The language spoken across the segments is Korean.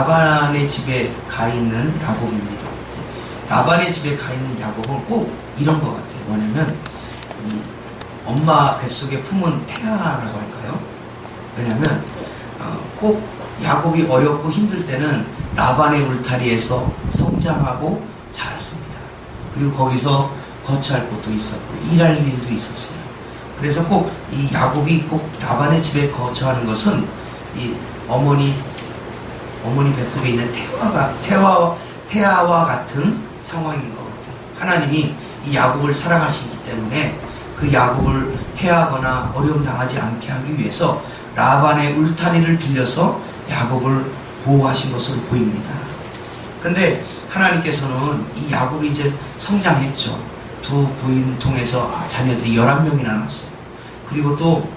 라반의 집에 가 있는 야곱입니다. 라반의 집에 가 있는 야곱은 꼭 이런 것 같아요. 뭐냐면 이 엄마 뱃속에 품은 태아라고 할까요? 왜냐면 꼭 야곱이 어렵고 힘들 때는 라반의 울타리에서 성장하고 자랐습니다. 그리고 거기서 거처할 곳도 있었고 일할 일도 있었어요. 그래서 꼭 이 야곱이 꼭 라반의 집에 거처하는 것은 이 어머니 뱃속에 있는 태아와 같은 상황인 것 같아요. 하나님이 이 야곱을 사랑하시기 때문에 그 야곱을 해하거나 어려움 당하지 않게 하기 위해서 라반의 울타리를 빌려서 야곱을 보호하신 것으로 보입니다. 그런데 하나님께서는 이 야곱이 이제 성장했죠. 두 부인 통해서 자녀들이 11명이나 났어요. 그리고 또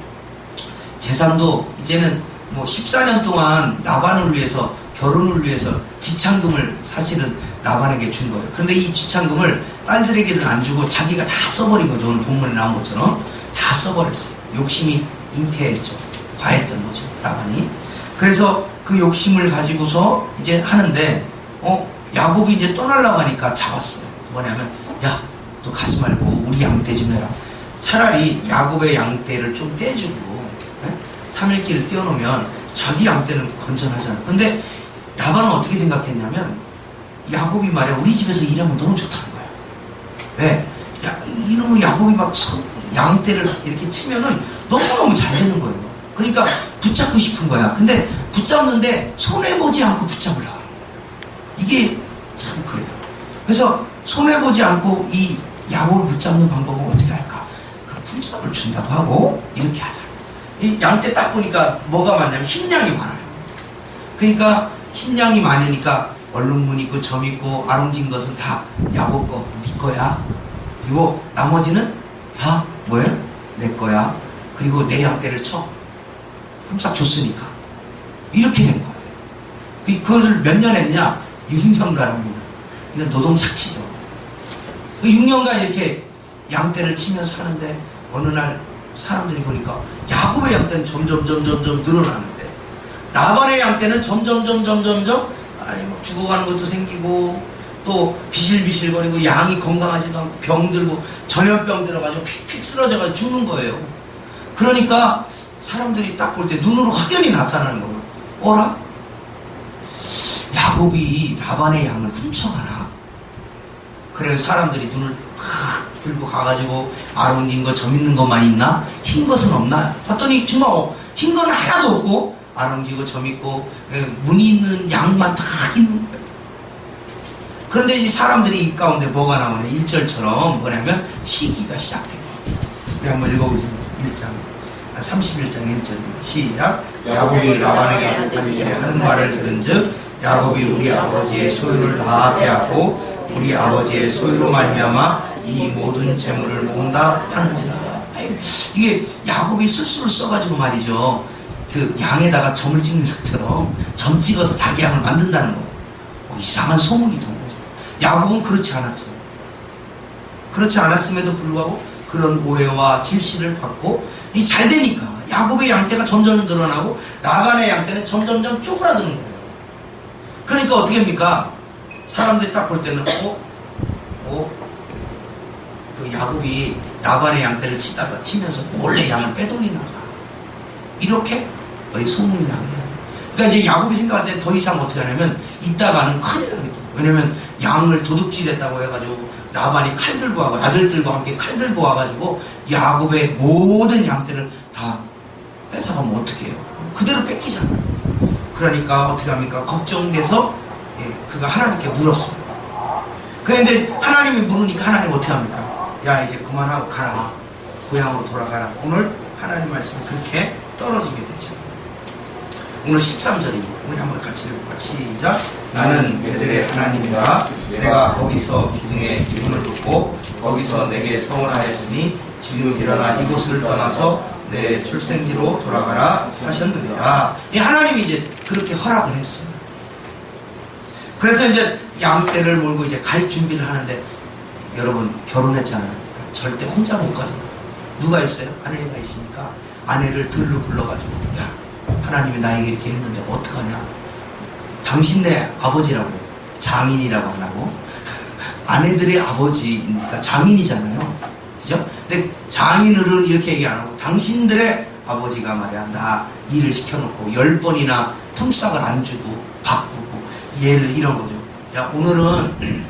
재산도 이제는 뭐 14년 동안 라반을 위해서 결혼을 위해서 지참금을 사실은 라반에게 준 거예요. 그런데 이 지참금을 딸들에게는 안 주고 자기가 다 써버린 거죠. 오늘 본문에 나온 것처럼 다 써버렸어요. 욕심이 잉태했죠. 과했던 거죠, 라반이. 그래서 그 욕심을 가지고서 이제 하는데 야곱이 이제 떠나려고 하니까 잡았어요. 뭐냐면 야, 너 가지 말고 우리 양떼 좀 해라. 차라리 야곱의 양떼를 좀 떼주고 3일길을 띄워놓으면 자기 양떼는 건전하잖아. 근데 라반은 어떻게 생각했냐면 야곱이 말이야 우리 집에서 일하면 너무 좋다는 거야. 왜? 이놈의 야곱이 막 양떼를 이렇게 치면은 너무너무 잘 되는 거예요. 그러니까 붙잡고 싶은 거야. 근데 붙잡는데 손해보지 않고 붙잡으려고. 이게 참 그래요. 그래서 손해보지 않고 이 야곱을 붙잡는 방법은 어떻게 할까? 그럼 품삯을 준다고 하고 이렇게 하자. 이 양떼 딱 보니까 뭐가 많냐면 흰 양이 많아요. 그러니까 흰 양이 많으니까 얼룩무 있고 점 있고 아롱진 것은 다 야곱 거, 네 거야. 그리고 나머지는 다 뭐예요? 내 거야. 그리고 내 양떼를 쳐. 품삯 줬으니까. 이렇게 된 거예요. 그것을 몇 년 했냐? 6년간 합니다. 이건 노동 착취죠. 6년간 이렇게 양떼를 치면서 하는데 어느 날 사람들이 보니까 야곱의 양떼는 점점 늘어나는데 라반의 양떼는 점점 막 죽어가는 것도 생기고 또 비실비실거리고 양이 건강하지도 않고 병들고 전염병 들어가지고 픽픽 쓰러져가지고 죽는 거예요. 그러니까 사람들이 딱 볼 때 눈으로 확연히 나타나는 거예요. 어라? 야곱이 라반의 양을 훔쳐가나? 그래서 사람들이 눈을 탁 들고 가가지고 아롱진 거 점 있는 것만 있나? 흰 것은 없나? 봤더니 정말 흰 건 하나도 없고 아롱지고 점 있고 무늬 있는 양만 다 있는 거예요. 그런데 이 사람들이 이 가운데 뭐가 나오냐? 1절처럼 뭐냐면 시기가 시작된 거예요. 우리 한번 읽어보세요. 31장 1절입니다. 시작. 야곱이 라반에게 하는 말을 들은즉 야곱이 우리 아버지의 소유를 다 빼앗고 우리 아버지의 소유로 말미암아 이 모든 재물을 본다 하는지라. 이게 야곱이 술수를 써가지고 말이죠. 그 양에다가 점을 찍는 것처럼 점 찍어서 자기 양을 만든다는 거예요. 이상한 소문이 돈 거죠. 야곱은 그렇지 않았죠. 그렇지 않았음에도 불구하고 그런 오해와 질시를 받고 잘 되니까 야곱의 양떼가 점점 늘어나고 라반의 양떼는 점점 쪼그라드는 거예요. 그러니까 어떻게 합니까? 사람들이 딱 볼 때는 그 야곱이 라반의 양떼를 치면서 몰래 양을 빼돌리나 보다. 이렇게 소문이 나게 돼요. 그러니까 이제 야곱이 생각할 때 더 이상 어떻게 하냐면 이따가는 큰일 나겠죠. 왜냐면 양을 도둑질했다고 해가지고 라반이 칼 들고 와가지고 아들들과 함께 칼 들고 와가지고 야곱의 모든 양떼를 다 뺏어가면 어떻게 해요? 그대로 뺏기잖아요. 그러니까 어떻게 합니까? 걱정돼서 그가 하나님께 물었어요. 그런데 하나님이 물으니까 하나님 어떻게 합니까? 야, 이제 그만하고 가라. 고향으로 돌아가라. 오늘 하나님 말씀이 그렇게 떨어지게 되죠. 오늘 13절입니다. 우리 한번 같이 읽어볼까요? 시작. 나는 그들의 하나님이라. 내가 거기서 기둥에 기름을 붓고 거기서 내게 서원하였으니 지금 일어나 이곳을 떠나서 내 출생지로 돌아가라 하셨느니라. 이 하나님이 이제 그렇게 허락을 했어요. 그래서 이제 양떼를 몰고 이제 갈 준비를 하는데 여러분 결혼했잖아요. 그러니까 절대 혼자 못 가잖아요. 누가 있어요? 아내가 있으니까 아내를 들로 불러가지고 야, 하나님이 나에게 이렇게 했는데 어떡하냐? 당신네 아버지라고 해요. 장인이라고 안 하고 아내들의 아버지니까 장인이잖아요. 그죠? 근데 장인어른 이렇게 얘기 안 하고 당신들의 아버지가 말이야 나 일을 시켜놓고 10번이나 품삯을 안 주고 바꾸고 얘를 이런 거죠. 야 오늘은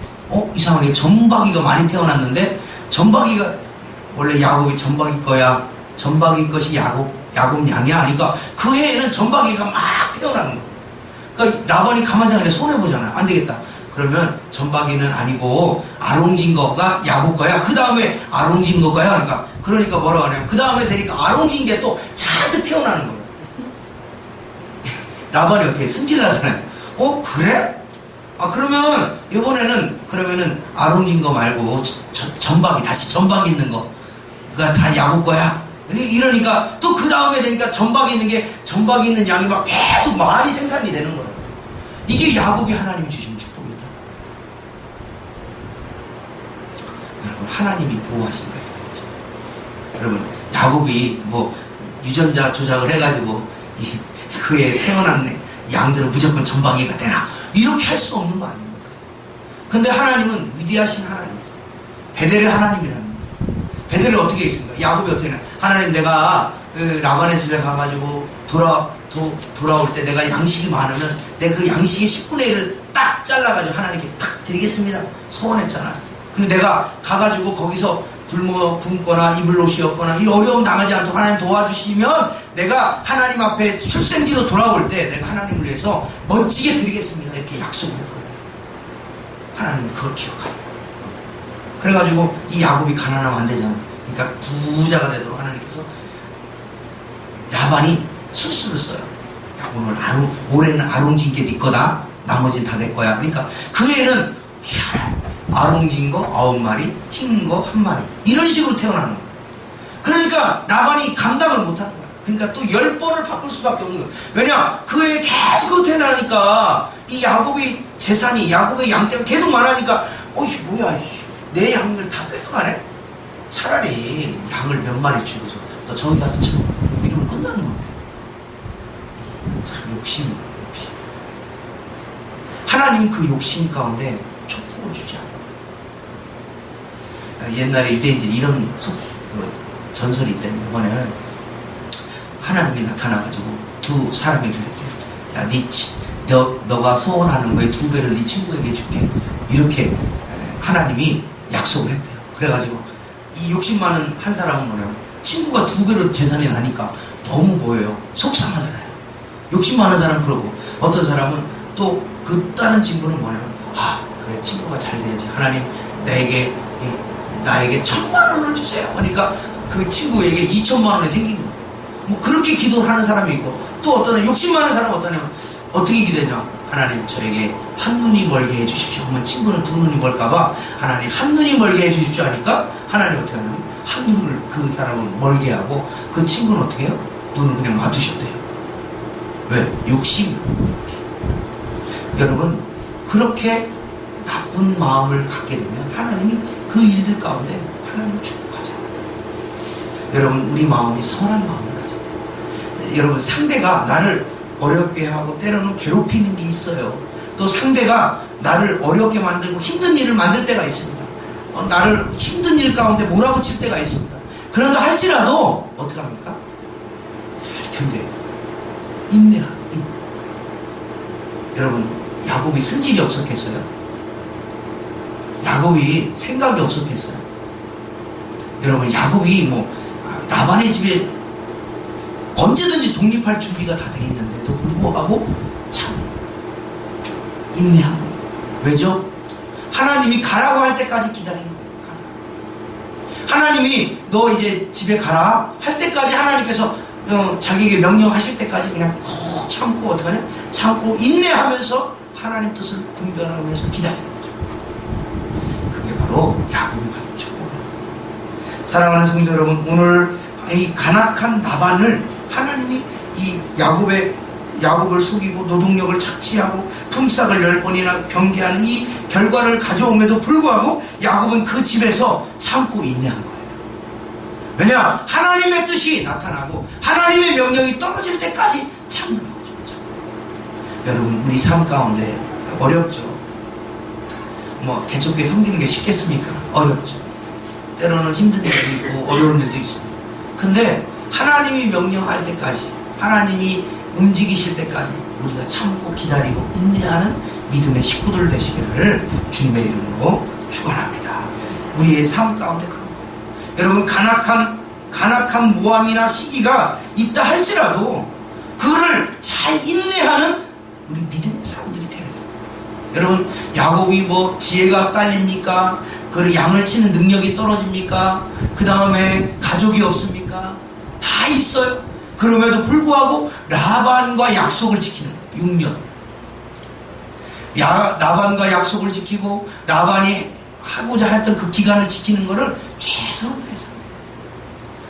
이상하게 전박이가 많이 태어났는데 전박이가 원래 야곱이 전박이 거야. 전박이 것이 야곱 양이야. 그러니까 그 해에는 전박이가 막 태어나는 거야. 그러니까 라반이 가만히 생각해 손해보잖아. 안 되겠다. 그러면 전박이는 아니고 아롱진 거가 야곱 거야. 그 다음에 아롱진 거야. 그러니까 뭐라고 하냐면 그 다음에 되니까 아롱진 게 또 잔뜩 태어나는 거야. 라반이 어떻게 승질나잖아요. 그래? 그러면 이번에는 그러면은 아롱진 거 말고 전박이 다시 전박이 있는 거가 다 야곱 거야. 이러니까 또 그 다음에 되니까 전박이 있는 양이 막 계속 많이 생산이 되는 거예요. 이게 야곱이 하나님이 주신 축복이다. 여러분 하나님이 보호하신 거예요. 여러분 야곱이 뭐 유전자 조작을 해가지고 그의 태어난 양들은 무조건 전박이가 되나 이렇게 할 수 없는 거 아닙니까? 근데 하나님은 위대하신 하나님, 베델의 하나님이라는 거예요. 베델이 어떻게 있습니까? 야곱이 어떻게 했냐? 하나님 내가 라반의 집에 가가지고 돌아올 때 내가 양식이 많으면 내가 그 양식의 10분의 1을 딱 잘라가지고 하나님께 탁 드리겠습니다. 소원했잖아. 그리고 내가 가가지고 거기서 굶거나 입을 옷이 없거나 이 어려움 당하지 않도록 하나님 도와주시면 내가 하나님 앞에 출생지로 돌아올 때 내가 하나님을 위해서 멋지게 드리겠습니다. 이렇게 약속을 했거든요. 하나님은 그걸 기억합니다. 그래가지고 이 야곱이 가난하면 안 되잖아. 그러니까 부자가 되도록 하나님께서 라반이 술수를 써요. 야, 올해는 아롱진 게 네 거다. 나머지는 다 내 거야. 그러니까 그 애는 아롱진 거 9마리, 흰 거 1마리. 이런 식으로 태어나는 거야. 그러니까 라반이 감당을 못하는 거야. 그러니까 또 10번을 바꿀 수밖에 없는 거야. 왜냐? 그 애 계속 그거 태어나니까 이 야곱의 재산이 야곱의 양 때문에 계속 많으니까 뭐야 내 양을 다 뺏어가네? 차라리 양을 몇 마리 주고서 너 저기 가서 쳐. 이러면 끝나는 건데. 참 욕심. 하나님이 그 욕심 가운데 축복을 주지 않아요. 옛날에 유대인들이 이런 전설이 있다는 이번에 하나님이 나타나가지고 두 사람에게 그랬대요. 야, 너가 소원하는 거에 2배를 네 친구에게 줄게. 이렇게 하나님이 약속을 했대요. 그래가지고 이 욕심 많은 한 사람은 뭐냐면 친구가 2배로 재산이 나니까 너무 뭐예요? 속상하잖아요. 욕심 많은 사람은 그러고 어떤 사람은 또 그 다른 친구는 뭐냐면 그래 친구가 잘 돼야지. 하나님 나에게 1,000만 원을 주세요. 그러니까 그 친구에게 2,000만 원이 생긴 거예요. 뭐 그렇게 기도를 하는 사람이 있고 또 어떤 욕심 많은 사람은 어떠냐면 어떻게 기도했냐? 하나님 저에게 한 눈이 멀게 해주십시오. 그러면 친구는 2눈이 멀까봐 하나님 한 눈이 멀게 해주십시오 하니까 하나님 어떻게 하냐면 한 눈을 그 사람은 멀게 하고 그 친구는 어떻게 해요? 눈을 그냥 맞추셨대요. 왜? 욕심. 여러분 그렇게 나쁜 마음을 갖게 되면 하나님이 그 일들 가운데 하나님 축복하지 않아요. 여러분 우리 마음이 선한 마음을 가져요. 여러분 상대가 나를 어렵게 하고 때로는 괴롭히는 게 있어요. 또 상대가 나를 어렵게 만들고 힘든 일을 만들 때가 있습니다. 나를 힘든 일 가운데 몰아붙일 때가 있습니다. 그런다 할지라도 어떻게 합니까? 잘 견뎌요. 인내하. 여러분 야곱이 승질이 없었겠어요? 야곱이 생각이 없었겠어요? 여러분 야곱이 라반의 집에 언제든지 독립할 준비가 다 돼 있는데도 불구하고 참 인내하고. 왜죠? 하나님이 가라고 할 때까지 기다리는 거예요. 하나님이 너 이제 집에 가라 할 때까지 하나님께서 자기에게 명령하실 때까지 그냥 꾹 참고 어떡하냐? 참고 인내하면서 하나님 뜻을 분별하면서 기다리는 거죠. 그게 바로 야곱이 받은 축복이에요. 사랑하는 성도 여러분, 오늘 이 간악한 나반을 하나님이 이 야곱을 속이고 노동력을 착취하고 품삯을 10번이나 변개하는 이 결과를 가져옴에도 불구하고 야곱은 그 집에서 참고 인내한 거예요. 왜냐? 하나님의 뜻이 나타나고 하나님의 명령이 떨어질 때까지 참는 거죠. 여러분 우리 삶 가운데 어렵죠. 뭐 개척교회 섬기는 게 쉽겠습니까? 어렵죠. 때로는 힘든 일도 있고 어려운 일도 있습니다. 근데 하나님이 명령할 때까지, 하나님이 움직이실 때까지 우리가 참고 기다리고 인내하는 믿음의 식구들 되시기를 주님의 이름으로 축원합니다. 우리의 삶 가운데 여러분 간악한 모함이나 시기가 있다 할지라도 그거를 잘 인내하는 우리 믿음의 사람들이 되어야 돼요. 여러분 야곱이 뭐 지혜가 딸립니까? 그 양을 치는 능력이 떨어집니까? 그 다음에 가족이 없습니까? 다 있어요. 그럼에도 불구하고 라반과 약속을 지키는 6년. 라반과 약속을 지키고 라반이 하고자 했던 그 기간을 지키는 것을 최선을 다해서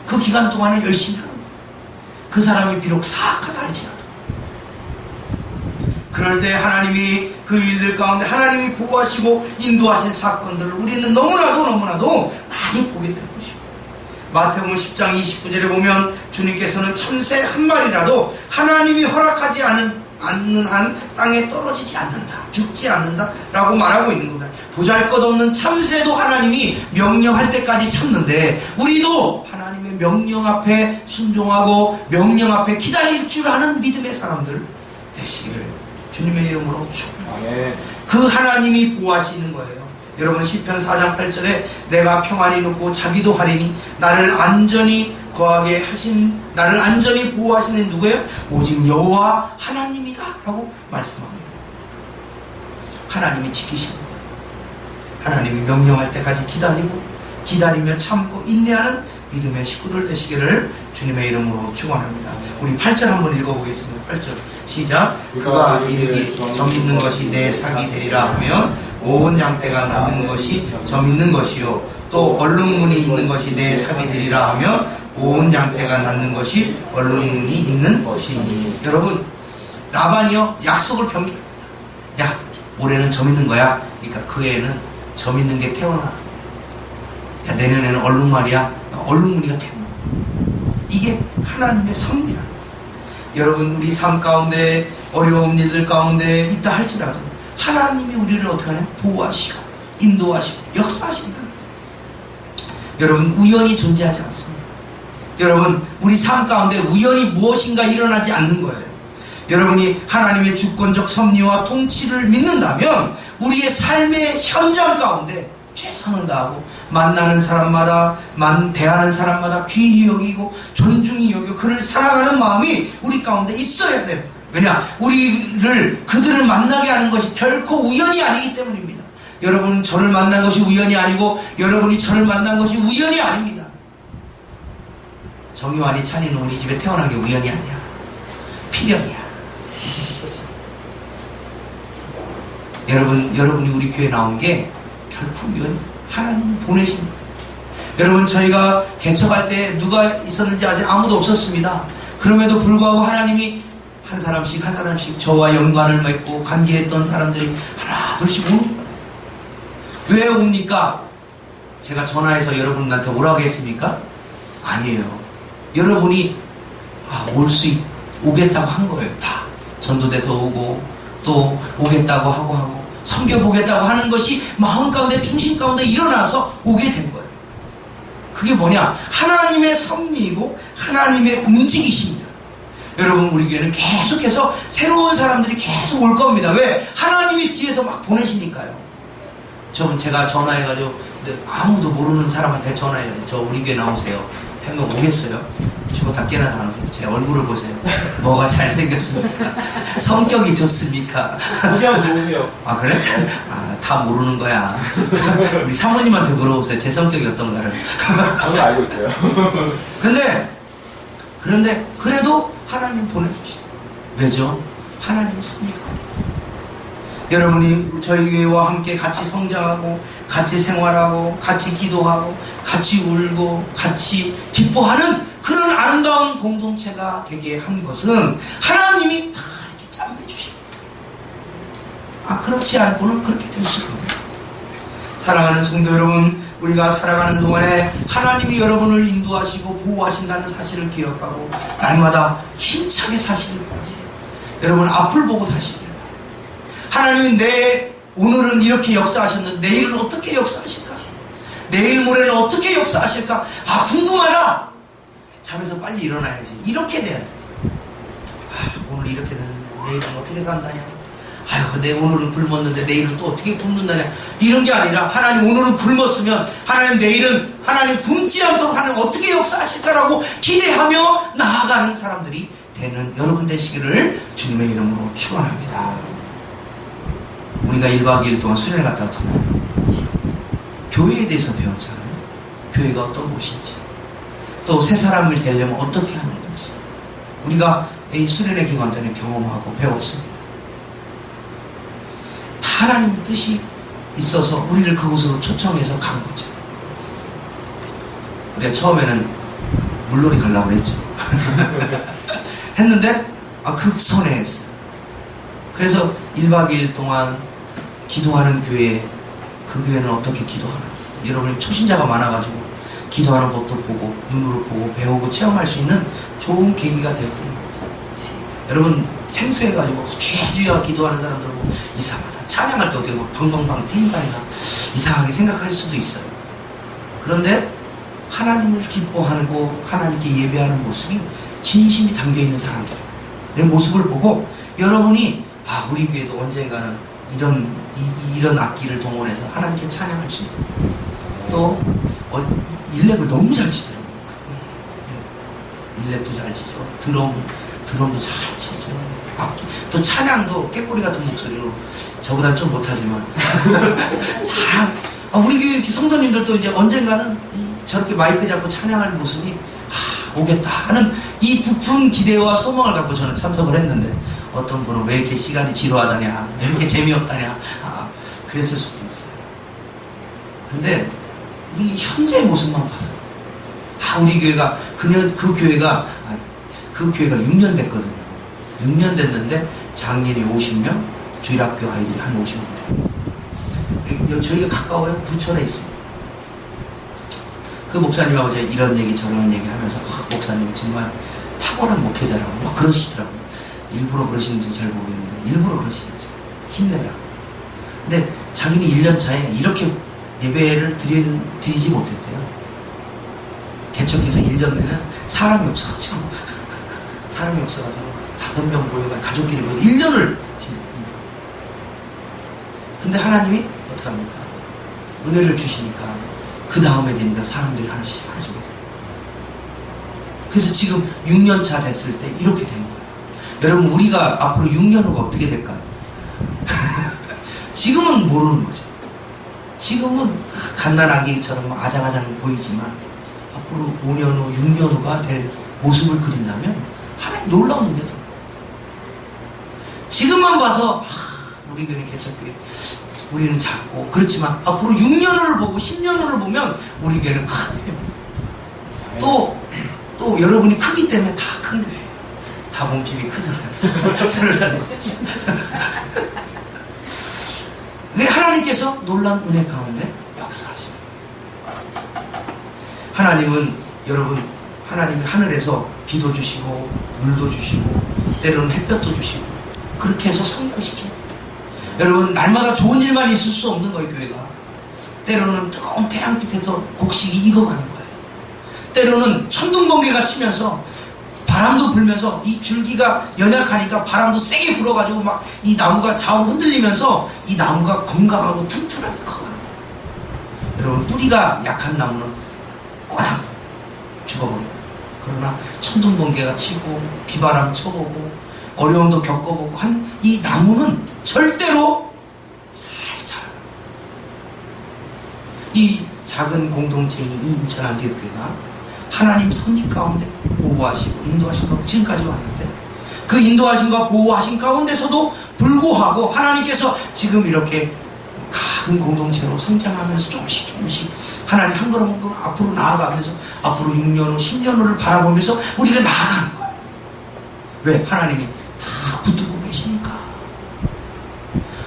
그 기간 동안에 열심히 하는 거예요. 그 사람이 비록 사악하다 할지라도. 그럴 때 하나님이 그 일들 가운데 하나님이 보호하시고 인도하신 사건들을 우리는 너무나도 많이 보게 되는 것이고, 마태복음 10장 29절에 보면 주님께서는 참새 한 마리라도 하나님이 허락하지 않는 한 땅에 떨어지지 않는다, 죽지 않는다 라고 말하고 있는 겁니다. 보잘것없는 참새도 하나님이 명령할 때까지 참는데 우리도 하나님의 명령 앞에 순종하고 명령 앞에 기다릴 줄 아는 믿음의 사람들 되시기를 주님의 이름으로 축원합니다. 그 하나님이 보호하시는 거예요. 여러분 시편 4장 8절에 내가 평안히 눕고 자기도 하리니 나를 안전히 거하게 하신, 나를 안전히 보호하시는 누구예요? 오직 여호와 하나님이다 라고 말씀합니다. 하나님이 지키시는 거예요. 하나님이 명령할 때까지 기다리며 참고 인내하는 믿음의 식구들 되시기를 주님의 이름으로 축원합니다. 우리 8절 한번 읽어보겠습니다. 8절 시작. 그가 이르기 점 있는 것이 내 삭이 되리라 하면 온 양떼가 낳는 것이 점 있는 것이요 또 얼룩무늬 있는 것이 내 삭이 되리라 하면 온 양떼가 낳는 것이 얼룩무늬 있는 것이니. 여러분 라반이요 약속을 변경합니다. 야 올해는 점 있는 거야. 그러니까 그 애는 점 있는 게 태어나. 야 내년에는 얼룩무늬가 태어나. 이게 하나님의 섭리라는 거예요. 여러분 우리 삶 가운데 어려운 일들 가운데 있다 할지라도 하나님이 우리를 어떻게 하냐? 보호하시고 인도하시고 역사하신다는 거예요. 여러분 우연이 존재하지 않습니다. 여러분 우리 삶 가운데 우연히 무엇인가 일어나지 않는 거예요. 여러분이 하나님의 주권적 섭리와 통치를 믿는다면 우리의 삶의 현장 가운데 최선을 다하고 만나는 사람마다 대하는 사람마다 귀히 여기고 존중히 여기고 그를 사랑하는 마음이 우리 가운데 있어야 돼요. 왜냐? 그들을 만나게 하는 것이 결코 우연이 아니기 때문입니다. 여러분 저를 만난 것이 우연이 아니고 여러분이 저를 만난 것이 우연이 아닙니다. 정의환이 찬이는 우리 집에 태어난 게 우연이 아니야. 필연이야. 여러분이 우리 교회에 나온 게 결코 우연히 하나님 보내신 거예요. 여러분 저희가 개척할 때 누가 있었는지 아직 아무도 없었습니다. 그럼에도 불구하고 하나님이 한 사람씩 저와 연관을 맺고 관계했던 사람들이 하나 둘씩 오는 거예요. 왜 옵니까? 제가 전화해서 여러분한테 오라고 했습니까? 아니에요. 여러분이 오겠다고 한 거예요. 다 전도돼서 오고 또 오겠다고 하고 섬겨보겠다고 하는 것이 마음 가운데 중심 가운데 일어나서 오게 된 거예요. 그게 뭐냐? 하나님의 섭리이고 하나님의 움직이십니다. 여러분 우리 교회는 계속해서 새로운 사람들이 계속 올 겁니다. 왜? 하나님이 뒤에서 막 보내시니까요. 제가 전화해가지고 아무도 모르는 사람한테 전화해요. 저 우리 교회 나오세요. 하면 오겠어요? 죽었다 깨어나는 제 얼굴을 보세요. 뭐가 잘생겼습니까? 성격이 좋습니까? 모르요. 아 그래? 다 모르는 거야. 우리 사모님한테 물어보세요. 제 성격이 어떤가를. 저는 알고 있어요. 그런데 그래도 하나님 보내주시죠. 왜죠? 하나님 섭리가 여러분이 저희 교회와 함께 같이 성장하고 같이 생활하고 같이 기도하고 같이 울고 같이 기뻐하는 그런 아름다운 공동체가 되게 한 것은 하나님이 다 이렇게 짬매 주시고 그렇지 않고는 그렇게 될 수 없습니다. 사랑하는 성도 여러분, 우리가 살아가는 동안에 하나님이 여러분을 인도하시고 보호하신다는 사실을 기억하고 날마다 힘차게 사시길 바랍니다. 여러분 앞을 보고 사시길 하나님은 오늘은 이렇게 역사하셨는데 내일은 어떻게 역사하실까? 내일 모레는 어떻게 역사하실까? 아, 궁금하다. 잠에서 빨리 일어나야지. 이렇게 돼야 돼. 오늘 이렇게 됐는데 내일은 어떻게 간다냐? 아유, 오늘은 굶었는데 내일은 또 어떻게 굶는다냐? 이런 게 아니라 하나님 오늘은 굶었으면 하나님 내일은 하나님 굶지 않도록 하나님 어떻게 역사하실까라고 기대하며 나아가는 사람들이 되는 여러분 되시기를 주님의 이름으로 축원합니다. 우리가 1박 2일 동안 수련회 갔다 왔잖아요. 교회에 대해서 배웠잖아요. 교회가 어떤 곳인지, 또 새 사람을 되려면 어떻게 하는 건지 우리가 이 수련회 기간 동안에 경험하고 배웠습니다. 하나님 뜻이 있어서 우리를 그곳으로 초청해서 간 거죠. 우리가 처음에는 물놀이 가려고 했죠. 했는데 급선회했어요. 그래서 1박 2일 동안 기도하는 교회, 그 교회는 어떻게 기도하나, 여러분이 초신자가 많아가지고 기도하는 법도 보고 눈으로 보고 배우고 체험할 수 있는 좋은 계기가 되었던 것 같아요. 여러분 생소해가지고 주야주야 기도하는 사람들 보고 이상하다, 찬양할 때 어떻게 막 방방방 뛴다니까 이상하게 생각할 수도 있어요. 그런데 하나님을 기뻐하고 하나님께 예배하는 모습이 진심이 담겨있는 사람들의 모습을 보고 여러분이 우리 교회도 언젠가는 이런 악기를 동원해서 하나님께 찬양할 수 있어요. 또 일렉을 너무 잘 치더라고요. 일렉도 잘 치죠. 드럼도 잘 치죠. 악기, 또 찬양도 깨꼬리 같은 목소리로, 저보다 좀 못하지만 잘. 우리 교회 성도님들도 이제 언젠가는 저렇게 마이크 잡고 찬양할 모습이 오겠다 하는 이 부푼 기대와 소망을 갖고 저는 참석을 했는데, 어떤 분은 왜 이렇게 시간이 지루하다냐, 왜 이렇게 재미없다냐, 그랬을 수도 있어요. 근데 우리 현재의 모습만 봐서 우리 교회가 그 교회가 6년 됐거든요. 6년 됐는데 장년이 50명, 주일학교 아이들이 한 50명 돼요. 저희가 가까워요. 부천에 있습니다. 그 목사님하고 제가 이런 얘기 저런 얘기 하면서 목사님 정말 탁월한 목회자라고 막 그러시더라고요. 일부러 그러시는지 잘 모르겠는데 일부러 그러시겠죠. 힘내라. 근데 자기는 1년 차에 이렇게 예배를 드리지 못했대요. 개척해서 1년 내는 사람이 없어가지고 5명 모여가 가족끼리 모여 1년을 지냈다. 근데 하나님이 어떻게 합니까? 은혜를 주시니까 그 다음에 되니까 사람들이 하나씩 그래서 지금 6년 차 됐을 때 이렇게 된 거예요. 여러분, 우리가 앞으로 6년 후가 어떻게 될까요? 지금은 모르는 거죠. 지금은 갓난아기처럼 아장아장 보이지만 앞으로 5년 후, 6년 후가 될 모습을 그린다면 하나님 놀라운 은혜다. 지금만 봐서 우리 교회는 개척교회, 우리는 작고 그렇지만 앞으로 6년 후를 보고 10년 후를 보면 우리 교회는 크대요. 또 여러분이 크기 때문에 다 큰 교회예요. 다 몸집이 크잖아요. 저를 다니겠지. 하나님께서 놀라운 은혜 가운데 역사하시는 하나님은, 여러분, 하나님이 하늘에서 비도 주시고 물도 주시고 때로는 햇볕도 주시고 그렇게 해서 성장시킵니다. 여러분, 날마다 좋은 일만 있을 수 없는 거예요. 교회가 때로는 뜨거운 태양빛에서 곡식이 익어가는 거예요. 때로는 천둥번개가 치면서 바람도 불면서 이 줄기가 연약하니까 바람도 세게 불어가지고 막 이 나무가 좌우로 흔들리면서 이 나무가 건강하고 튼튼하게 커가는 거예요. 여러분, 뿌리가 약한 나무는 꼬랑 죽어버려요. 그러나 천둥번개가 치고 비바람 쳐보고 어려움도 겪어보고 한 이 나무는 절대로 잘 자라요. 이 작은 공동체인 이 인천한대교회가 하나님 섭리 가운데 보호하시고 인도하신 것 지금까지 왔는데, 그 인도하심과 보호하신 가운데서도 불구하고 하나님께서 지금 이렇게 작은 공동체로 성장하면서 조금씩 하나님 한 걸음 한 걸음 앞으로 나아가면서 앞으로 6년 후 10년 후를 바라보면서 우리가 나아가는 거예요. 왜? 하나님이 다 붙들고 계시니까.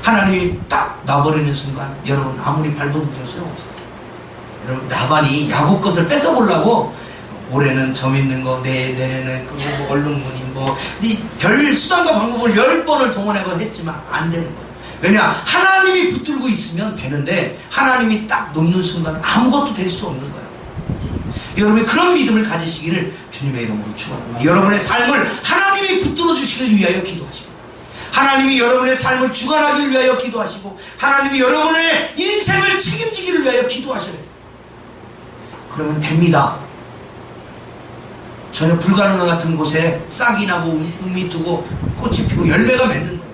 하나님이 딱 놔버리는 순간 여러분 아무리 밟아도 소용없어요. 여러분, 라반이 야곱 것을 뺏어보려고 올해는 점 있는 거, 내년에는 그거 뭐 얼룩무늬 뭐 별 수단과 방법을 10번을 동원해서 했지만 안 되는 거예요. 왜냐? 하나님이 붙들고 있으면 되는데 하나님이 딱 놓는 순간 아무것도 될 수 없는 거예요. 여러분이 그런 믿음을 가지시기를 주님의 이름으로 축원합니다. 여러분의 삶을 하나님이 붙들어 주시길 위하여 기도하시고, 하나님이 여러분의 삶을 주관하기를 위하여 기도하시고, 하나님이 여러분의 인생을 책임지기를 위하여 기도하셔야 돼요. 그러면 됩니다. 전혀 불가능한 같은 곳에 싹이 나고 움이 뜨고 꽃이 피고 열매가 맺는 거예요.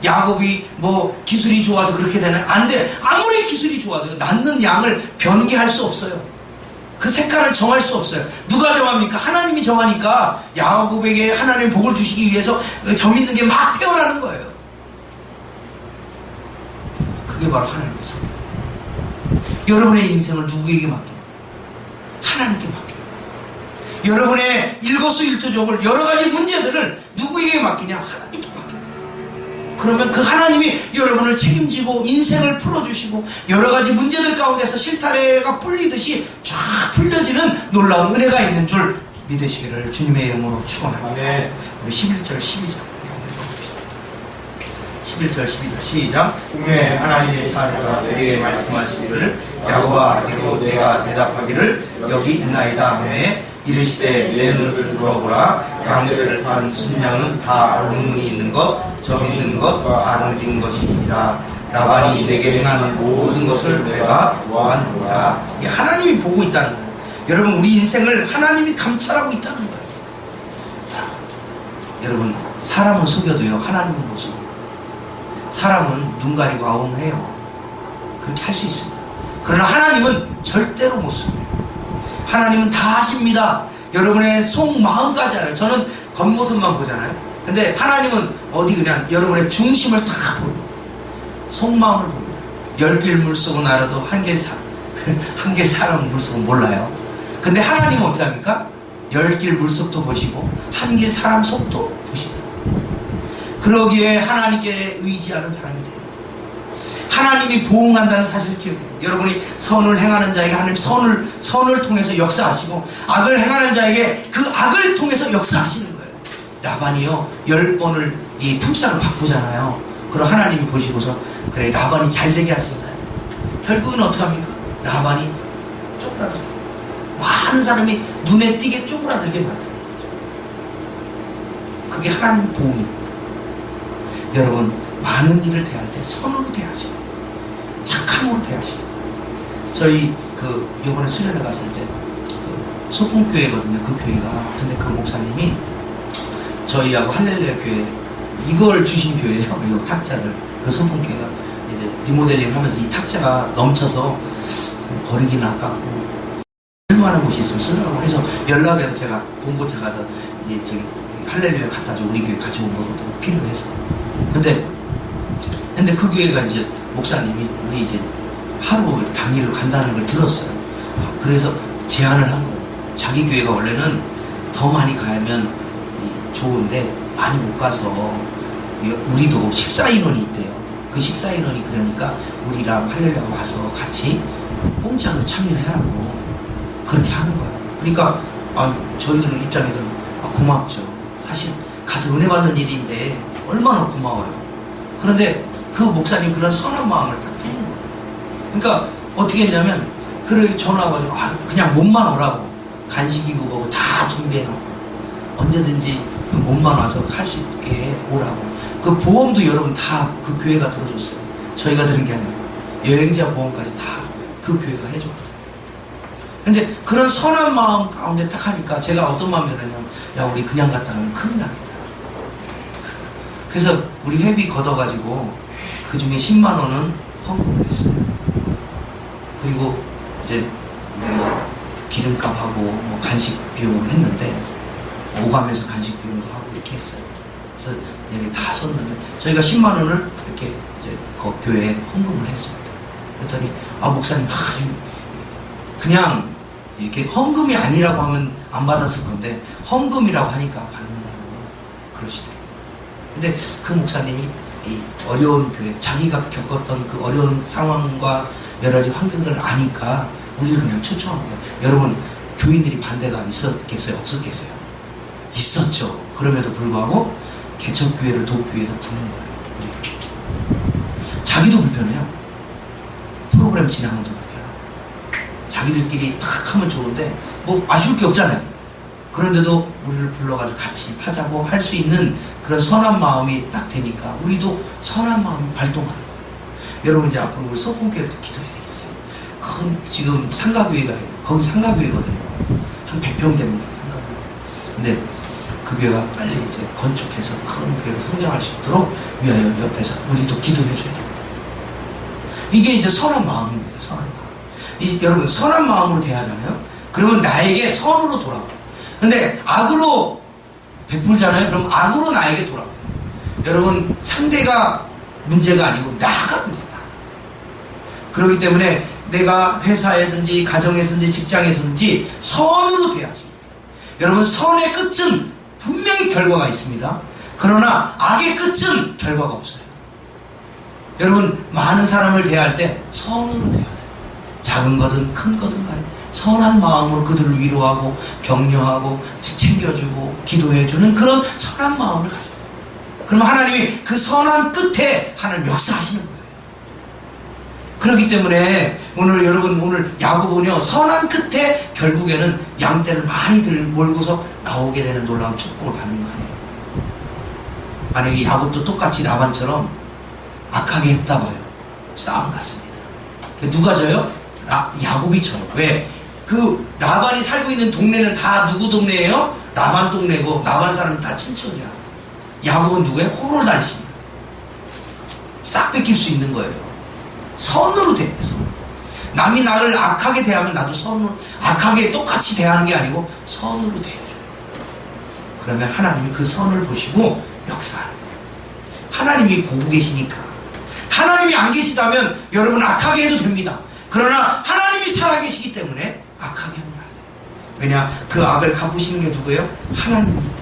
야곱이 뭐 기술이 좋아서 그렇게 되나요? 안 돼. 아무리 기술이 좋아도 낳는 양을 변개할 수 없어요. 그 색깔을 정할 수 없어요. 누가 정합니까? 하나님이 정하니까 야곱에게 하나님의 복을 주시기 위해서 점 있는 게 막 태어나는 거예요. 그게 바로 하나님의 섭니다. 여러분의 인생을 누구에게 맡겨요? 하나님께 맡겨요. 여러분의 일거수일투족을, 여러 가지 문제들을 누구에게 맡기냐? 하나님께 맡겨요. 그러면 그 하나님이 여러분을 책임지고 인생을 풀어주시고 여러 가지 문제들 가운데서 실타래가 풀리듯이 쫙 풀려지는 놀라운 은혜가 있는 줄 믿으시기를 주님의 이름으로 축원합니다. 네. 우리 11절 12절 11절 12절 시작. 꿈에 하나님의 사자가 내게 말씀하시기를 야곱아 이로 내가 대답하기를 여기 있나이다 하매 이르시되 내 눈을 들어보라. 양들을 탄 순양은 다 울문이 있는 것 점 있는 것 아름진 것이니라. 라반이 내게 행하는 모든 것을 내가 보았느니라. 하나님이 보고 있다는 거예요. 여러분 우리 인생을 하나님이 감찰하고 있다는 거예요. 여러분 사람은 속여도요 하나님은 못 속여요. 사람은 눈 가리고 아웅해요. 그렇게 할 수 있습니다. 그러나 하나님은 절대로 못 속여요. 하나님은 다 아십니다. 여러분의 속마음까지 알아요. 저는 겉모습만 보잖아요. 근데 하나님은 어디 그냥 여러분의 중심을 다 보여요. 속마음을 봅니다. 10길 물속은 알아도 한 길 사람 물속은 몰라요. 근데 하나님은 어떻게 합니까? 10길 물속도 보시고 한 길 사람 속도 보십니다. 그러기에 하나님께 의지하는 사람이 돼요. 하나님이 보응한다는 사실을 기억해요. 여러분이 선을 행하는 자에게 하나님 선을 통해서 역사하시고 악을 행하는 자에게 그 악을 통해서 역사하시는 거예요. 라반이요 10번을 이 품삯을 바꾸잖아요. 그럼 하나님이 보시고서 그래 라반이 잘되게 하신다요. 결국은 어떻게 합니까? 라반이 쪼그라들고 많은 사람이 눈에 띄게 쪼그라들게 만들어요. 그게 하나님 보응입니다. 여러분 많은 일을 대할 때 선으로 대하시고 착함으로 대하시고, 저희 이번에 수련회 갔을 때 소풍교회거든요. 그 교회가. 근데 그 목사님이 저희하고 할렐루야 교회 이걸 주신 교회예요. 이 탁자를. 그 소풍교회가 이제 리모델링 하면서 이 탁자가 넘쳐서 버리기는 아깝고 쓸만한 곳이 있으면 쓰라고 해서 연락해서 제가 봉고차 가서 이제 저기 할렐루야 갖다 줘. 우리 교회 가져온 거거든요. 필요해서. 근데 그 교회가 이제 목사님이 우리 이제 하루 당일로 간다는 걸 들었어요. 그래서 제안을 한 거예요. 자기 교회가 원래는 더 많이 가면 좋은데 많이 못 가서 우리도 식사 인원이 있대요. 그 식사 인원이 그러니까 우리랑 할렐루야 와서 같이 공짜로 참여하라고 그렇게 하는 거예요. 그러니까 저희들 입장에서 고맙죠. 사실 가서 은혜 받는 일인데 얼마나 고마워요. 그런데 그 목사님 그런 선한 마음을 다 푸는 거예요. 그러니까 어떻게 했냐면 그렇게 전화 와가지고 그냥 몸만 오라고 간식이고 뭐고 다 준비해놓고 언제든지 몸만 와서 할 수 있게 오라고. 그 보험도 여러분 다 그 교회가 들어줬어요. 저희가 들은 게 아니라 여행자 보험까지 다 그 교회가 해줬거든요. 근데 그런 선한 마음 가운데 딱 하니까 제가 어떤 마음이 들었냐면 야 우리 그냥 갔다 가면 큰일 나겠다. 그래서 우리 회비 걷어가지고 그 중에 10만 원은 헌금을 했어요. 그리고 이제 기름값하고 뭐 간식 비용을 했는데 오가면서 간식 비용도 하고 이렇게 했어요. 그래서 여기 다 썼는데 저희가 10만 원을 이렇게 이제 그 교회에 헌금을 했습니다. 그랬더니 목사님 그냥 이렇게 헌금이 아니라고 하면 안 받았을 건데 헌금이라고 하니까 받는다고 그러시더라고요. 근데 그 목사님이 이 어려운 교회, 자기가 겪었던 그 어려운 상황과 여러 가지 환경들을 아니까 우리를 그냥 초청한 거예요. 여러분 교인들이 반대가 있었겠어요? 없었겠어요? 있었죠. 그럼에도 불구하고 개척교회를 돕기 위해서 부른 거예요. 우리를. 자기도 불편해요. 프로그램 진행도 불편하고. 자기들끼리 탁 하면 좋은데 뭐 아쉬울 게 없잖아요. 그런데도 우리를 불러가지고 같이 하자고 할 수 있는 그런 선한 마음이 딱 되니까 우리도 선한 마음이 발동하는 거예요. 여러분 이제 앞으로 우리 소풍교회에서 기도해야 되겠어요. 큰 지금 상가교회가 거기 상가교회거든요. 한 100평 됩니다. 상가교회. 근데 그 교회가 빨리 이제 건축해서 큰 교회로 성장할 수 있도록 위하여 옆에서 우리도 기도해 줘야 됩니다. 이게 이제 선한 마음입니다. 선한 마음. 여러분 선한 마음으로 대하잖아요. 그러면 나에게 선으로 돌아와요. 근데 악으로 베풀잖아요. 그럼 악으로 나에게 돌아와요. 여러분 상대가 문제가 아니고 나가 문제다. 그렇기 때문에 내가 회사에든지 가정에서든지 직장에서든지 선으로 대하지. 여러분 선의 끝은 분명히 결과가 있습니다. 그러나 악의 끝은 결과가 없어요. 여러분 많은 사람을 대할 때 선으로 대하세요. 작은 거든 큰 거든 간에 선한 마음으로 그들을 위로하고 격려하고 챙겨주고 기도해주는 그런 선한 마음을 가져야 돼요. 그럼 하나님이 그 선한 끝에 하나님 역사하시는 거예요. 그렇기 때문에 오늘 야고보는요 선한 끝에 결국에는 양떼를 많이들 몰고서 나오게 되는 놀라운 축복을 받는 거 아니에요. 만약에 야곱도 똑같이 라반처럼 악하게 했다 봐요. 싸움 났습니다. 누가 져요? 야곱이 져요. 왜? 그 라반이 살고 있는 동네는 다 누구 동네예요? 라반 동네고 라반 사람은 다 친척이야. 야곱은 누구예요? 호롤 단신이야. 싹 뺏길 수 있는 거예요. 선으로 대해서 남이 나를 악하게 대하면 나도 선으로 악하게 똑같이 대하는 게 아니고 선으로 대해줘요. 그러면 하나님이 그 선을 보시고 역사하는 거예요. 하나님이 보고 계시니까. 하나님이 안 계시다면 여러분 악하게 해도 됩니다. 그러나 하나님이 살아계시기 때문에 악하게 하면 안 돼요. 왜냐? 그 악을 갚으시는 게 누구예요? 하나님이기 때문에.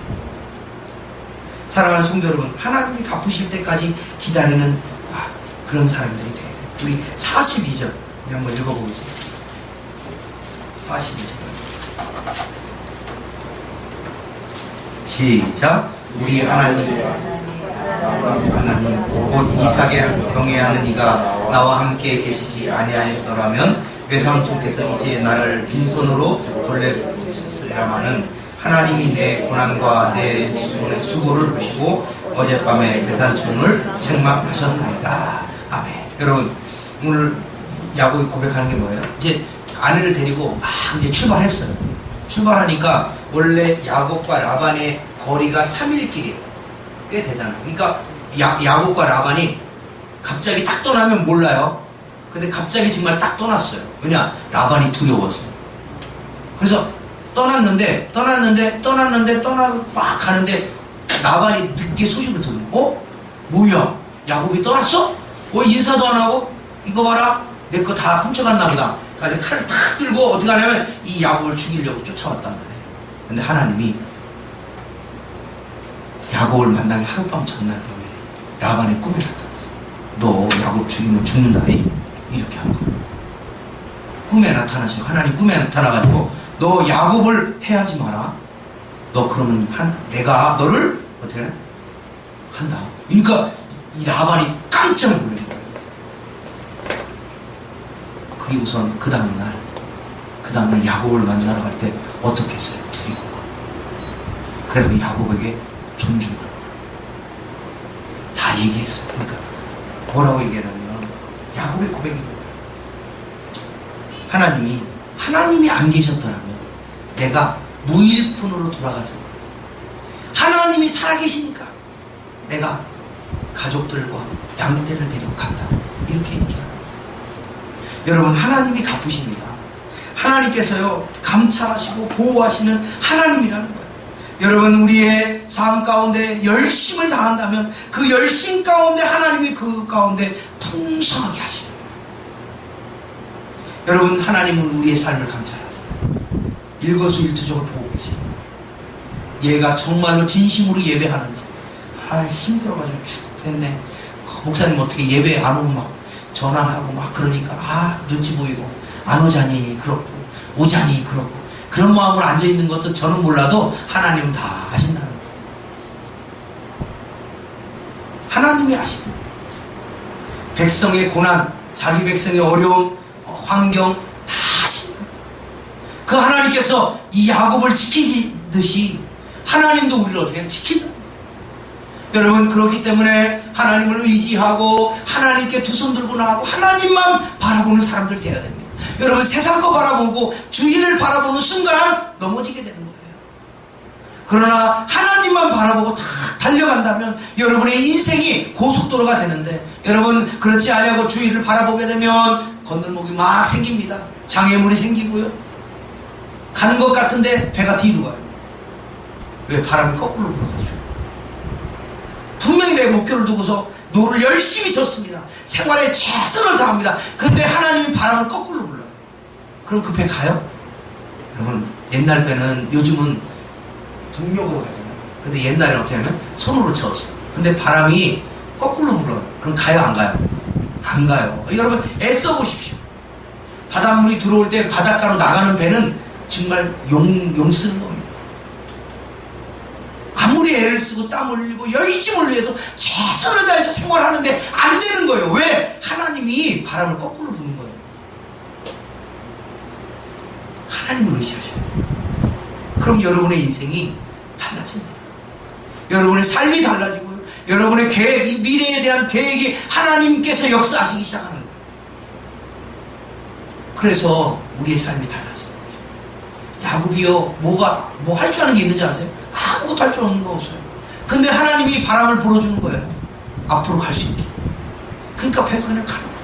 사랑하는 성도 여러분, 하나님이 갚으실 때까지 기다리는 그런 사람들이 돼야 돼요. 우리 42절 한번 읽어보겠습니다. 42절 시작. 우리 하나님 곧 이삭에 경외하는 이가 나와 함께 계시지 아니하였더라면 외삼촌께서 이제 나를 빈손으로 돌려주셨으려마는 하나님이 내 고난과 내 손의 수고를 보시고 어젯밤에 외삼촌을 책망하셨나이다. 아멘. 여러분 오늘 야곱이 고백하는 게 뭐예요? 이제 아내를 데리고 막 이제 출발했어요. 출발하니까 원래 야곱과 라반의 거리가 3일 길이에요. 꽤 되잖아요. 그러니까 야곱과 라반이 갑자기 딱 떠나면 몰라요. 근데 갑자기 정말 딱 떠났어요. 왜냐? 라반이 두려워서. 그래서 떠나고 막 가는데 라반이 늦게 소식을 듣고 뭐야? 야곱이 떠났어? 인사도 안 하고? 이거 봐라. 내 거 다 훔쳐갔나 보다. 그래서 칼을 탁 들고 어떻게 하냐면 이 야곱을 죽이려고 쫓아왔단 말이에요. 근데 하나님이 야곱을 만나기 하룻밤 전날 밤에 라반의 꿈에 나타났어. 너 야곱 죽이면 죽는다. 이렇게 한 거야. 꿈에 나타나시고 하나님 꿈에 나타나가지고 너 야곱을 해하지 마라. 너 그러면 내가 너를 어떻게 해? 한다. 그러니까 이 라반이 깜짝 놀란 거예요. 그리고선 그 다음날 야곱을 만나러 갈 때 어떻게 했어요? 두려운 거예요. 그래서 야곱에게 존중을 다 얘기했어요. 그러니까 뭐라고 얘기하냐면 야곱의 고백입니다. 하나님이 안 계셨더라면 내가 무일푼으로 돌아가서 하나님이 살아계시니까 내가 가족들과 양떼를 데리고 간다. 이렇게 얘기합니다. 여러분 하나님이 갚으십니다. 하나님께서요 감찰하시고 보호하시는 하나님이라는 거예요. 여러분 우리의 삶 가운데 열심을 다한다면 그 열심 가운데 하나님이 그 가운데 풍성하게 하십니다. 여러분 하나님은 우리의 삶을 감찰하세요. 일거수일투족을 보고 계십니다. 얘가 정말로 진심으로 예배하는지 힘들어가지고 죽겠네. 목사님 어떻게 예배 안 오면 막 전화하고 막 그러니까 눈치 보이고 안 오자니 그렇고 오자니 그렇고 그런 마음으로 앉아있는 것도 저는 몰라도 하나님은 다 아신다는 거예요. 하나님이 아십니다. 백성의 고난, 자기 백성의 어려움, 환경 다 아십니다. 그 하나님께서 이 야곱을 지키듯이 하나님도 우리를 어떻게 지킨다. 여러분, 그렇기 때문에 하나님을 의지하고 하나님께 두 손 들고 나가고 하나님만 바라보는 사람들 돼야 됩니다. 여러분, 세상 거 바라보고 주인을 바라보는 순간 넘어지게 되는 거예요. 그러나 하나님만 바라보고 다 달려간다면 여러분의 인생이 고속도로가 되는데, 여러분 그렇지 아니하고 주인을 바라보게 되면 건널목이 막 생깁니다. 장애물이 생기고요. 가는 것 같은데 배가 뒤로 가요. 왜? 바람이 거꾸로 불어가지고. 분명히 내 목표를 두고서 노를 열심히 쳤습니다. 생활에 최선을 다합니다. 근데 하나님이 바람을 거꾸로 불러요. 그럼 그 배 가요? 여러분, 옛날 배는, 요즘은 동력으로 가잖아요. 근데 옛날에는 어떻게 하면 손으로 채웠어요. 근데 바람이 거꾸로 불어요. 그럼 가요, 안 가요? 안 가요. 여러분, 애써 보십시오. 바닷물이 들어올 때 바닷가로 나가는 배는 정말 용 쓰는 겁니다. 아무리 애를 쓰고 땀 흘리고 열심을 위해서 최선을 다해서 생활하는데 안 되는 거예요. 왜? 하나님이 바람을 거꾸로 부는 거예요. 하나님을 의지하셔야 돼요. 그럼 여러분의 인생이 달라집니다. 여러분의 삶이 달라지고요. 여러분의 계획, 이 미래에 대한 계획이 하나님께서 역사하시기 시작하는 거예요. 그래서 우리의 삶이 달라지는 거죠. 야곱이요, 뭐 할 줄 아는 게 있는지 아세요? 아무것도 할 줄 없는 거 없어요. 근데 하나님이 바람을 불어주는 거예요. 앞으로 갈 수 있게. 그러니까 배가 그냥 가는 거예요.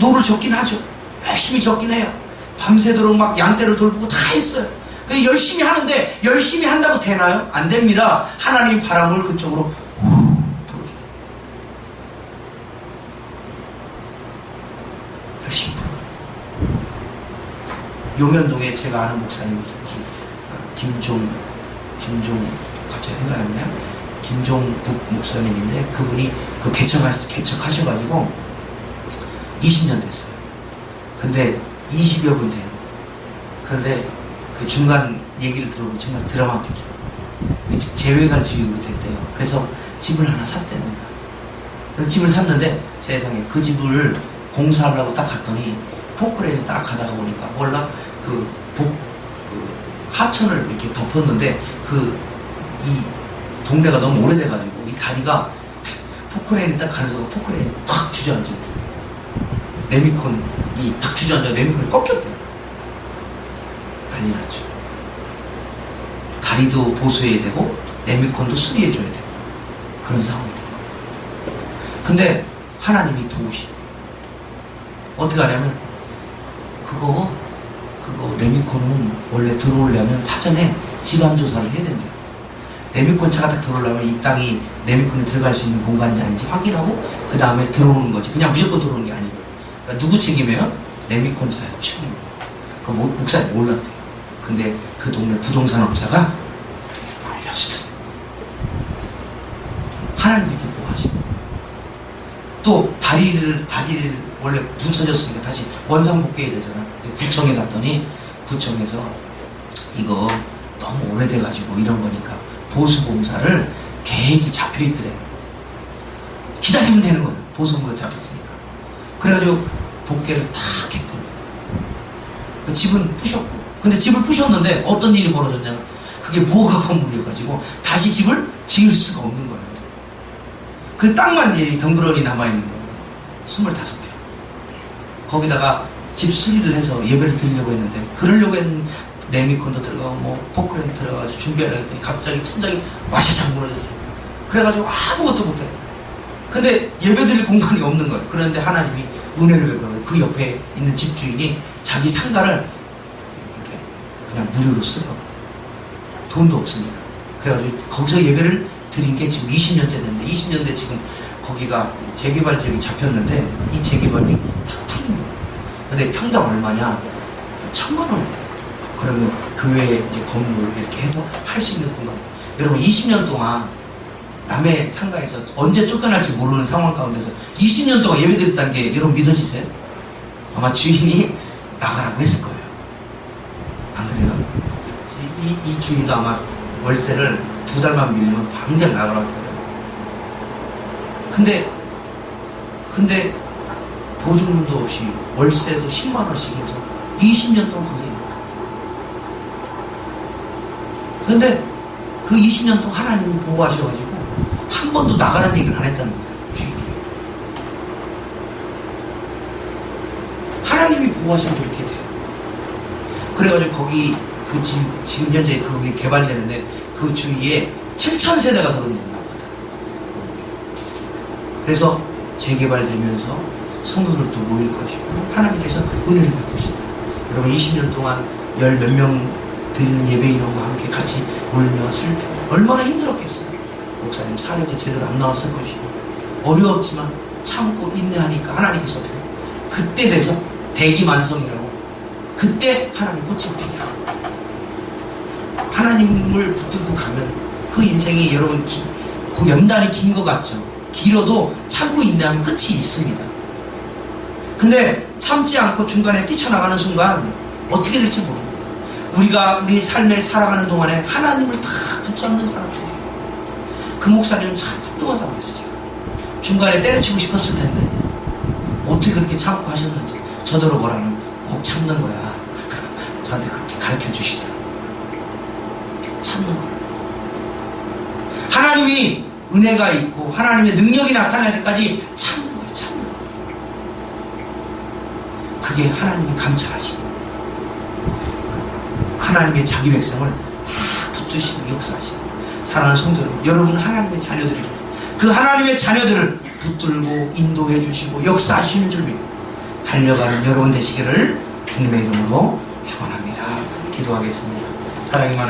노를 젓긴 하죠. 열심히 젓긴 해요. 밤새도록 막 양떼를 돌보고 다 했어요. 열심히 하는데 열심히 한다고 되나요? 안 됩니다. 하나님이 바람을 그쪽으로 불어줘요. 열심히 불어요. 용현동에 제가 아는 목사님이 있어요. 갑자기 생각이 안 나요. 김종국 목사님인데 그분이 그 개척하셔가지고 20년 됐어요. 근데 20여 분 돼요. 그런데 그 중간 얘기를 들어보면 정말 드라마틱해요. 재회가지고 됐대요. 그래서 집을 하나 샀답니다. 그래서 집을 샀는데 세상에 그 집을 공사하려고 딱 갔더니 포크레인에 딱 가다가 보니까 몰라 하천을 이렇게 덮었는데 이 동네가 너무 오래돼가지고 이 다리가 포크레인이 딱 가는 순간 포크레인이 팍 주저앉고 레미콘이 탁 주저앉아 레미콘이 꺾였대요. 난리 났죠. 다리도 보수해야 되고 레미콘도 수리해줘야 되고 그런 상황이 된 거예요. 근데 하나님이 도우시고 어떻게 하냐면 그거 레미콘은 원래 들어오려면 사전에 집안 조사를 해야 된대요. 레미콘 차가 딱 들어오려면 이 땅이 레미콘이 들어갈 수 있는 공간인지 아닌지 확인하고 그 다음에 들어오는 거지. 그냥 무조건 들어오는 게 아니고. 그러니까 누구 책임이에요? 레미콘 차의 책임이에요. 그 목사님 몰랐대요. 근데 그 동네 부동산업자가 알려주더니 하나님 그렇게 뭐 하시고 또 다리를 원래 부서졌으니까 다시 원상복귀해야 되잖아. 구청에 갔더니 구청에서 이거 너무 오래돼가지고 이런 거니까 보수공사를 계획이 잡혀있더래. 기다리면 되는 거예요. 보수공사 잡혔으니까. 그래가지고 복귀를 다 했더라고요. 집은 부셨고. 근데 집을 부셨는데 어떤 일이 벌어졌냐면 그게 무허가 건물이어가지고 다시 집을 지을 수가 없는 거예요. 그 땅만 이제 덩그러니 남아있는 거예요. 25평. 거기다가 집 수리를 해서 예배를 드리려고 했는데 그러려고 했는 레미콘도 들어가고 뭐 포크레인도 들어가서 준비하려고 했더니 갑자기 천장이 와샤샥 무너졌죠. 그래가지고 아무것도 못해요. 근데 예배 드릴 공간이 없는 거예요. 그런데 하나님이 은혜를 베풀어요. 그 옆에 있는 집주인이 자기 상가를 이렇게 그냥 무료로 쓰라고. 돈도 없으니까. 그래가지고 거기서 예배를 드린 게 지금 20년째 됐는데 20년째 지금 거기가 재개발 지역이 잡혔는데 이 재개발이 탁 털린 거예요. 근데 평당 얼마냐? 1,000만 원. 그러면 교회 이제 건물 이렇게 해서 할 수 있는 공간. 여러분 20년 동안 남의 상가에서 언제 쫓겨날지 모르는 상황 가운데서 20년 동안 예배드렸다는 게 여러분 믿어지세요? 아마 주인이 나가라고 했을 거예요. 안 그래요? 이 주인도 아마 월세를 2달만 밀리면 당장 나가라고 해요. 근데 근데 보증금도 없이 월세도 10만 원씩 해서 20년 동안 고생했다. 근데 그 20년 동안 하나님이 보호하셔가지고 한 번도 나가라는 얘기를 안 했다는 거예요. 주인이. 하나님이 보호하시면 그렇게 돼요. 그래가지고 거기 그 지금 현재 거기 개발되는데 그 주위에 7,000세대가 더 된다고 하더라고요. 그래서 재개발되면서 성도들도 모일 것이고 하나님께서 은혜를 베푸신다. 여러분 20년 동안 열 몇 명 드리는 예배인원과 함께 같이 울며 슬퍼 얼마나 힘들었겠어요. 목사님 사례도 제대로 안 나왔을 것이고 어려웠지만 참고 인내하니까 하나님께서 어떻게 그때 돼서 대기만성이라고 그때 하나님 꽃을 피게 하고 하나님을 붙들고 가면 그 인생이 여러분 그 연단이 긴 것 같죠. 길어도 참고 인내하면 끝이 있습니다. 근데 참지 않고 중간에 뛰쳐나가는 순간 어떻게 될지 모릅니다. 우리가 우리 삶에 살아가는 동안에 하나님을 다 붙잡는 사람들이에요. 그 목사님은 참 훌륭하다고 그랬어요. 제가 중간에 때려치고 싶었을 텐데 어떻게 그렇게 참고 하셨는지 저더러 뭐라는 꼭 참는 거야. 저한테 그렇게 가르쳐 주시더라고요. 참는 거예요. 하나님이 은혜가 있고 하나님의 능력이 나타날 때까지 참는 거예요. 참는 거예요. 그게 하나님이 감찰하시고 하나님의 자기 백성을 다 붙드시고 역사하시고 사랑하는 성도 여러분, 여러분 하나님의 자녀들입니다. 그 하나님의 자녀들을 붙들고 인도해 주시고 역사하시는 줄 믿고 달려가는 여러분 되시기를 주님의 이름으로 축원합니다. 기도하겠습니다. 사랑이 많은